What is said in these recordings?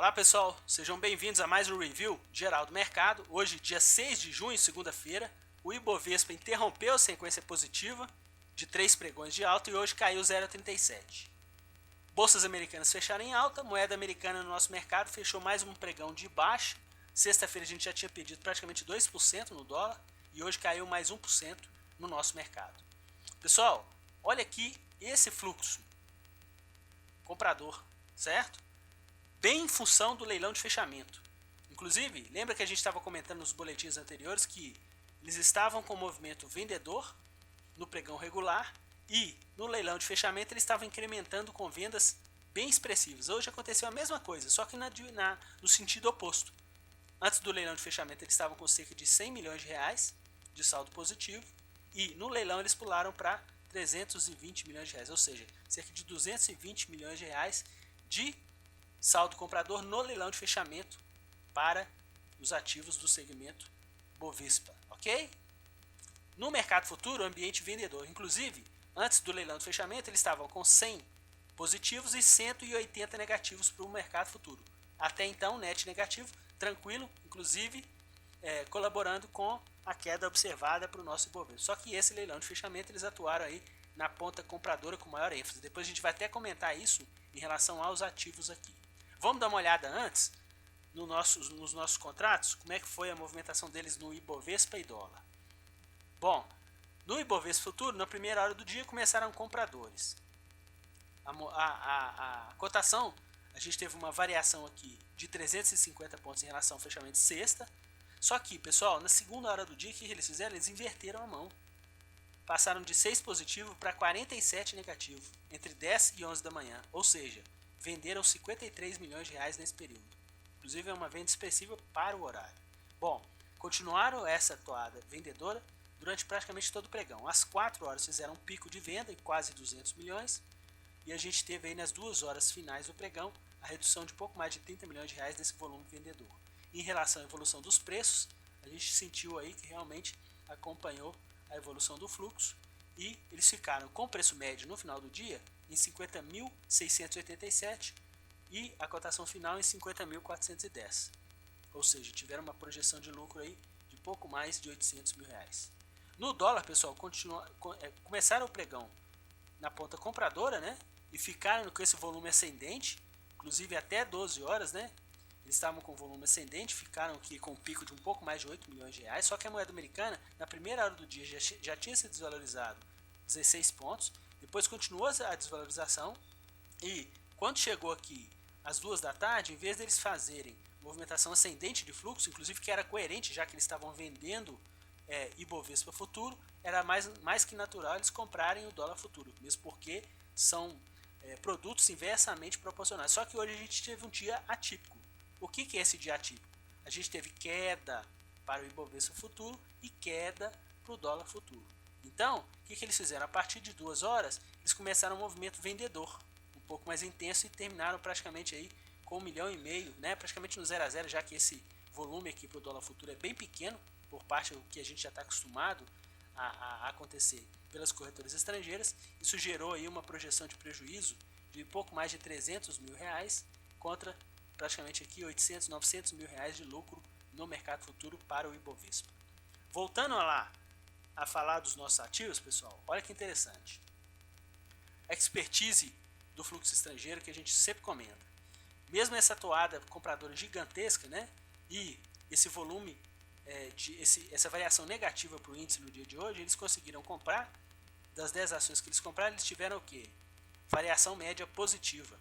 Olá pessoal, sejam bem-vindos a mais um review geral do mercado. Hoje, dia 6 de junho, segunda-feira, o Ibovespa interrompeu a sequência positiva de 3 pregões de alta e hoje caiu 0,37. Bolsas americanas fecharam em alta, moeda americana no nosso mercado fechou mais um pregão de baixa. Sexta-feira a gente já tinha perdido praticamente 2% no dólar e hoje caiu mais 1% no nosso mercado. Pessoal, olha aqui esse fluxo comprador, certo? Bem em função do leilão de fechamento. Inclusive, lembra que a gente estava comentando nos boletins anteriores que eles estavam com o movimento vendedor no pregão regular e no leilão de fechamento eles estavam incrementando com vendas bem expressivas. Hoje aconteceu a mesma coisa, só que no sentido oposto. Antes do leilão de fechamento eles estavam com cerca de 100 milhões de reais de saldo positivo e no leilão eles pularam para 320 milhões de reais, ou seja, cerca de 220 milhões de reais de saldo comprador no leilão de fechamento para os ativos do segmento Bovespa, ok? No mercado futuro, o ambiente vendedor, inclusive, antes do leilão de fechamento, eles estavam com 100 positivos e 180 negativos para o mercado futuro. Até então, net negativo, tranquilo, inclusive colaborando com a queda observada para o nosso Ibovespa. Só que esse leilão de fechamento, eles atuaram aí na ponta compradora com maior ênfase. Depois a gente vai até comentar isso em relação aos ativos aqui. Vamos dar uma olhada antes nos nossos contratos, como é que foi a movimentação deles no Ibovespa e dólar. Bom, no Ibovespa Futuro, na primeira hora do dia, começaram compradores. A cotação, a gente teve uma variação aqui de 350 pontos em relação ao fechamento de sexta. Só que, pessoal, na segunda hora do dia, o que eles fizeram? Eles inverteram a mão. Passaram de 6 positivo para 47 negativo, entre 10 e 11 da manhã. Ou seja, venderam 53 milhões de reais nesse período. Inclusive é uma venda expressiva para o horário. Bom, continuaram essa toada vendedora durante praticamente todo o pregão. Às 4 horas fizeram um pico de venda em quase 200 milhões. E a gente teve aí nas 2 horas finais do pregão a redução de pouco mais de 30 milhões de reais desse volume vendedor. Em relação à evolução dos preços, a gente sentiu aí que realmente acompanhou a evolução do fluxo e eles ficaram com o preço médio no final do dia em 50.687 e a cotação final em 50.410. Ou seja, tiveram uma projeção de lucro aí de pouco mais de 800 mil reais. No dólar, pessoal, começaram o pregão na ponta compradora, né? E ficaram com esse volume ascendente, inclusive até 12 horas, né? Eles estavam com volume ascendente, ficaram aqui com um pico de um pouco mais de 8 milhões de reais, só que a moeda americana, na primeira hora do dia, já tinha se desvalorizado 16 pontos, depois continuou a desvalorização, e quando chegou aqui às 2 da tarde, em vez deles fazerem movimentação ascendente de fluxo, inclusive que era coerente, já que eles estavam vendendo Ibovespa futuro, era mais que natural eles comprarem o dólar futuro, mesmo porque são produtos inversamente proporcionais. Só que hoje a gente teve um dia atípico. O que é esse dia atípico? A gente teve queda para o Ibovespa futuro e queda para o dólar futuro. Então, o que eles fizeram? A partir de 2 horas, eles começaram um movimento vendedor, um pouco mais intenso, e terminaram praticamente aí com 1,5 milhão, né? Praticamente no 0 a 0, já que esse volume aqui para o dólar futuro é bem pequeno, por parte do que a gente já está acostumado a acontecer pelas corretoras estrangeiras. Isso gerou aí uma projeção de prejuízo de pouco mais de 300 mil reais contra praticamente aqui 800, 900 mil reais de lucro no mercado futuro para o Ibovespa. Voltando lá a falar dos nossos ativos, pessoal, olha que interessante. A expertise do fluxo estrangeiro que a gente sempre comenta. Mesmo essa toada compradora gigantesca, né, e esse volume, essa variação negativa para o índice no dia de hoje, eles conseguiram comprar, das 10 ações que eles compraram, eles tiveram o quê? Variação média positiva.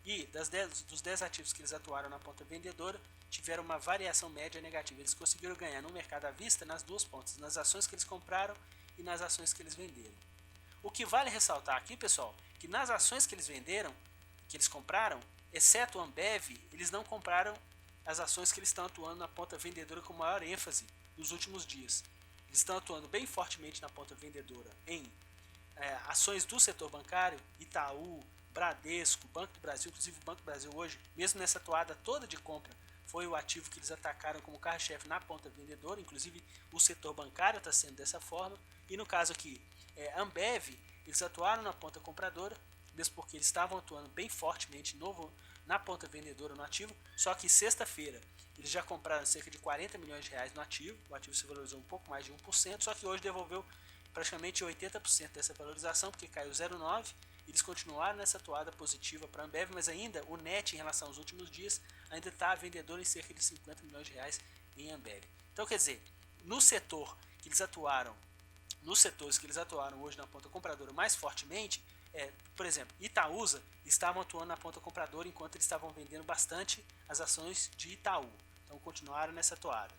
E dos 10 ativos que eles atuaram na ponta vendedora, tiveram uma variação média negativa. Eles conseguiram ganhar no mercado à vista nas duas pontas, nas ações que eles compraram e nas ações que eles venderam. O que vale ressaltar aqui, pessoal, que nas ações que eles venderam, que eles compraram, exceto o Ambev, eles não compraram as ações que eles estão atuando na ponta vendedora com maior ênfase nos últimos dias. Eles estão atuando bem fortemente na ponta vendedora em ações do setor bancário, Itaú, Bradesco, Banco do Brasil. Inclusive o Banco do Brasil hoje, mesmo nessa toada toda de compra, foi o ativo que eles atacaram como carro-chefe na ponta vendedora. Inclusive o setor bancário está sendo dessa forma. E no caso aqui, Ambev, eles atuaram na ponta compradora, mesmo porque eles estavam atuando bem fortemente na ponta vendedora no ativo, só que sexta-feira eles já compraram cerca de 40 milhões de reais no ativo, o ativo se valorizou um pouco mais de 1%, só que hoje devolveu praticamente 80% dessa valorização, porque caiu 0,9%, eles continuaram nessa toada positiva para a Ambev, mas ainda o net em relação aos últimos dias ainda está vendedor em cerca de 50 milhões de reais em Ambev. Então quer dizer, no setor que eles atuaram, nos setores que eles atuaram hoje na ponta compradora mais fortemente, por exemplo, Itaúsa estavam atuando na ponta compradora enquanto eles estavam vendendo bastante as ações de Itaú. Então continuaram nessa toada.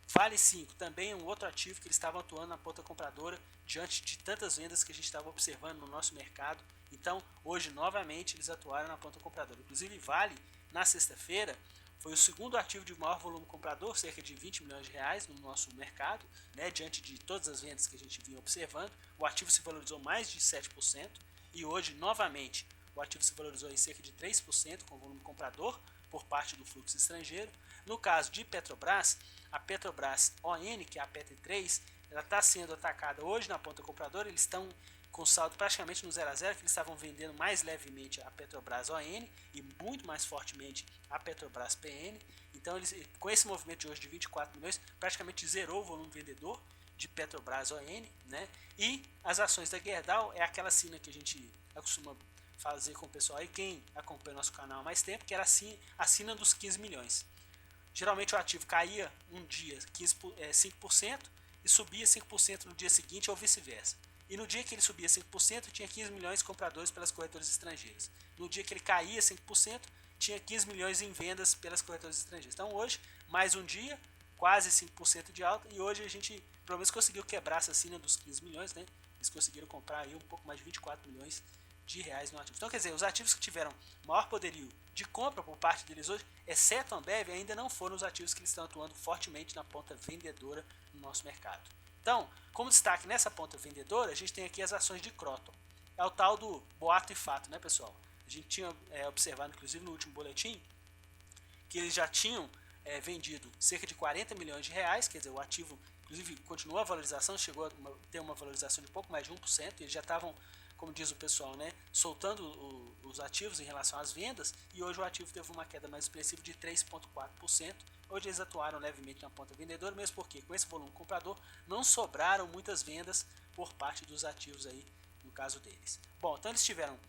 Vale 5 também é um outro ativo que eles estavam atuando na ponta compradora diante de tantas vendas que a gente estava observando no nosso mercado. Então hoje novamente eles atuaram na ponta compradora. Inclusive Vale na sexta-feira foi o segundo ativo de maior volume comprador, cerca de 20 milhões de reais no nosso mercado, né, diante de todas as vendas que a gente vinha observando. O ativo se valorizou mais de 7% e hoje, novamente, o ativo se valorizou em cerca de 3% com volume comprador por parte do fluxo estrangeiro. No caso de Petrobras, a Petrobras ON, que é a PT3, ela está sendo atacada hoje na ponta compradora, eles estão com saldo praticamente no 0 a 0, que eles estavam vendendo mais levemente a Petrobras ON e muito mais fortemente a Petrobras PN. Então, eles, com esse movimento de hoje de 24 milhões, praticamente zerou o volume vendedor de Petrobras ON, né? E as ações da Gerdau é aquela sina que a gente costuma fazer com o pessoal aí, quem acompanha nosso canal há mais tempo, que era a sina dos 15 milhões. Geralmente o ativo caía um dia 5% e subia 5% no dia seguinte ou vice-versa. E no dia que ele subia 5%, tinha 15 milhões de compradores pelas corretoras estrangeiras. No dia que ele caía 5%, tinha 15 milhões em vendas pelas corretoras estrangeiras. Então hoje, mais um dia, quase 5% de alta, e hoje a gente pelo menos conseguiu quebrar essa sina dos 15 milhões, né? Eles conseguiram comprar aí um pouco mais de 24 milhões de reais no ativo. Então quer dizer, os ativos que tiveram maior poderio de compra por parte deles hoje, exceto a Ambev, ainda não foram os ativos que eles estão atuando fortemente na ponta vendedora no nosso mercado. Então, como destaque nessa ponta vendedora, a gente tem aqui as ações de Croton. É o tal do boato e fato, né, pessoal? A gente tinha observado, inclusive no último boletim, que eles já tinham vendido cerca de 40 milhões de reais, quer dizer, o ativo, inclusive, continuou a valorização, chegou a ter uma valorização de pouco mais de 1%, e eles já estavam, como diz o pessoal, né, soltando os ativos em relação às vendas, e hoje o ativo teve uma queda mais expressiva de 3,4%. Hoje eles atuaram levemente na ponta vendedora, mesmo porque com esse volume comprador não sobraram muitas vendas por parte dos ativos aí, no caso deles. Bom, então eles tiveram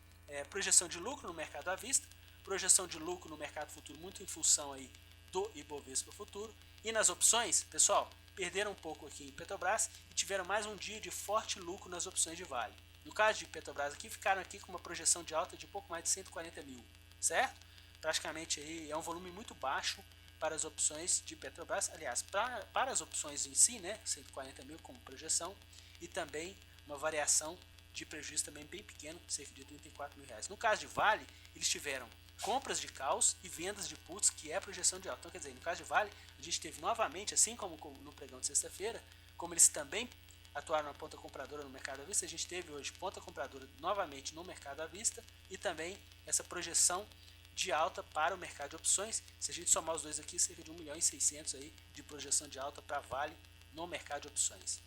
projeção de lucro no mercado à vista, projeção de lucro no mercado futuro muito em função aí do Ibovespa futuro, e nas opções, pessoal, perderam um pouco aqui em Petrobras e tiveram mais um dia de forte lucro nas opções de Vale. No caso de Petrobras aqui, ficaram aqui com uma projeção de alta de pouco mais de 140 mil, certo? Praticamente aí é um volume muito baixo para as opções de Petrobras, aliás, para as opções em si, né, 140 mil como projeção, e também uma variação de prejuízo também bem pequeno, cerca de 34 mil reais. No caso de Vale, eles tiveram compras de calls e vendas de puts, que é a projeção de alta. Então, quer dizer, no caso de Vale, a gente teve novamente, assim como no pregão de sexta-feira, como eles também atuaram na ponta compradora no mercado à vista, a gente teve hoje ponta compradora novamente no mercado à vista e também essa projeção de alta para o mercado de opções. Se a gente somar os dois aqui, cerca de 1 milhão e 600 aí de projeção de alta para Vale no mercado de opções.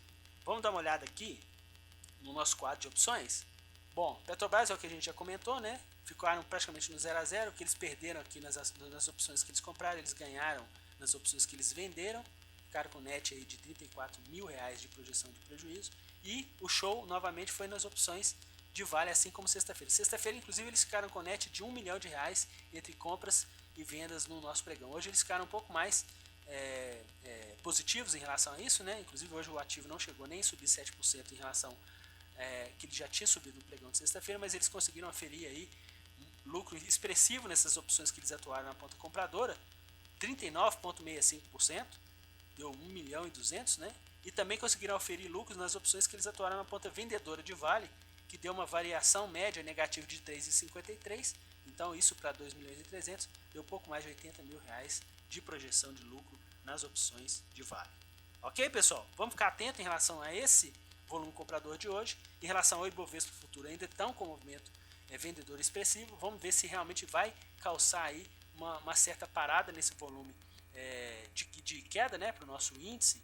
Vamos dar uma olhada aqui no nosso quadro de opções. Bom, Petrobras é o que a gente já comentou, né? Ficaram praticamente no 0 a 0, que eles perderam aqui nas opções que eles compraram, eles ganharam nas opções que eles venderam, ficaram com net aí de 34 mil reais de projeção de prejuízo, e o show novamente foi nas opções de Vale, assim como sexta-feira. Sexta-feira, inclusive, eles ficaram com net de 1 milhão de reais entre compras e vendas no nosso pregão. Hoje eles ficaram um pouco mais positivos em relação a isso, né? Inclusive hoje o ativo não chegou nem a subir 7% em relação que ele já tinha subido no pregão de sexta-feira, mas eles conseguiram aferir aí um lucro expressivo nessas opções que eles atuaram na ponta compradora, 39,65%, deu 1 milhão e 200, né? E também conseguiram aferir lucros nas opções que eles atuaram na ponta vendedora de Vale, que deu uma variação média negativa de 3,53, então isso para 2 milhões e 300 deu pouco mais de 80 mil reais de projeção de lucro nas opções de Vale. Ok, pessoal? Vamos ficar atento em relação a esse volume comprador de hoje. Em relação ao Ibovespa futuro, ainda estão com movimento vendedor expressivo. Vamos ver se realmente vai calçar aí uma certa parada nesse volume de queda, né, para o nosso índice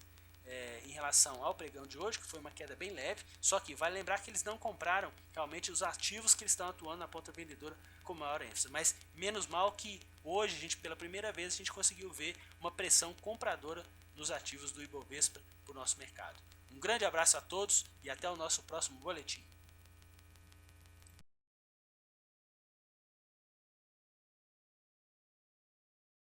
em relação ao pregão de hoje, que foi uma queda bem leve, só que vale lembrar que eles não compraram realmente os ativos que eles estão atuando na ponta vendedora com maior ênfase, mas menos mal que hoje, a gente, pela primeira vez, a gente conseguiu ver uma pressão compradora nos ativos do Ibovespa para o nosso mercado. Um grande abraço a todos e até o nosso próximo boletim.